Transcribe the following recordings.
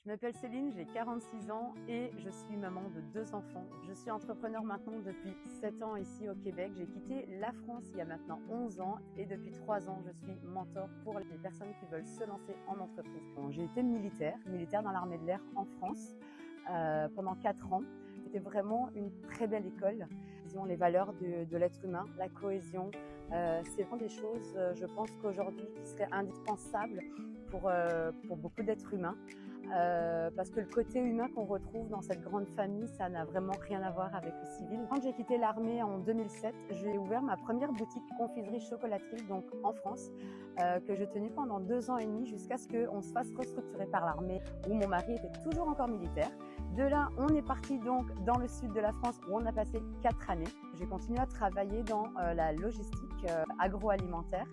Je m'appelle Céline, j'ai 46 ans et je suis maman de 2 enfants. Je suis entrepreneur maintenant depuis 7 ans ici au Québec. J'ai quitté la France il y a maintenant 11 ans et depuis 3 ans, je suis mentor pour les personnes qui veulent se lancer en entreprise. Bon, j'ai été militaire dans l'armée de l'air en France pendant 4 ans. C'était vraiment une très belle école. Disons les valeurs de l'être humain, la cohésion. C'est vraiment des choses, je pense qu'aujourd'hui, qui seraient indispensables pour beaucoup d'êtres humains. Parce que le côté humain qu'on retrouve dans cette grande famille, ça n'a vraiment rien à voir avec le civil. Quand j'ai quitté l'armée en 2007, j'ai ouvert ma première boutique confiserie-chocolaterie donc en France, que j'ai tenue pendant 2 ans et demi jusqu'à ce qu'on se fasse restructurer par l'armée, où mon mari était toujours encore militaire. De là, on est parti donc dans le sud de la France où on a passé 4 années. J'ai continué à travailler dans la logistique agroalimentaire.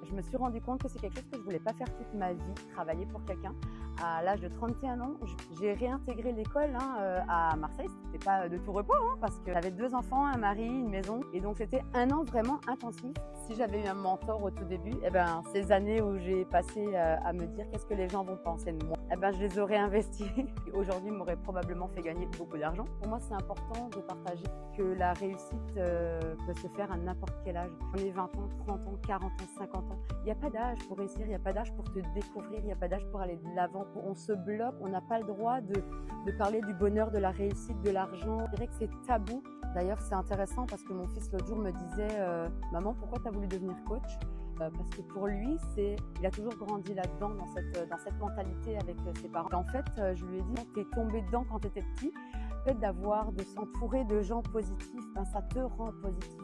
Je me suis rendu compte que c'est quelque chose que je voulais pas faire toute ma vie, travailler pour quelqu'un. À l'âge de 31 ans, j'ai réintégré l'école à Marseille. C'était pas de tout repos parce que j'avais 2 enfants, un mari, une maison. Et donc c'était un an vraiment intensif. Si j'avais eu un mentor au tout début, ces années où j'ai passé à me dire qu'est-ce que les gens vont penser de moi, je les aurais investies. Aujourd'hui, m'aurait probablement fait gagner beaucoup d'argent. Pour moi, c'est important de partager que la réussite peut se faire à n'importe quel âge. On est 20 ans, 30 ans, 40 ans, 50 ans. Il n'y a pas d'âge pour réussir, il n'y a pas d'âge pour te découvrir, il n'y a pas d'âge pour aller de l'avant. On se bloque, on n'a pas le droit de parler du bonheur, de la réussite, de l'argent. Je dirais que c'est tabou. D'ailleurs, c'est intéressant parce que mon fils l'autre jour me disait « Maman, pourquoi tu as voulu devenir coach ?» Parce que pour lui, il a toujours grandi là-dedans, dans cette mentalité avec ses parents. En fait, je lui ai dit « T'es tombé dedans quand t'étais petit ». Le fait de s'entourer de gens positifs, ça te rend positif.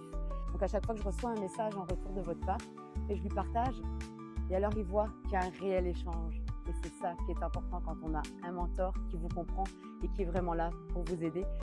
Donc à chaque fois que je reçois un message en retour de votre part, et je lui partage, et alors il voit qu'il y a un réel échange. Et c'est ça qui est important quand on a un mentor qui vous comprend et qui est vraiment là pour vous aider.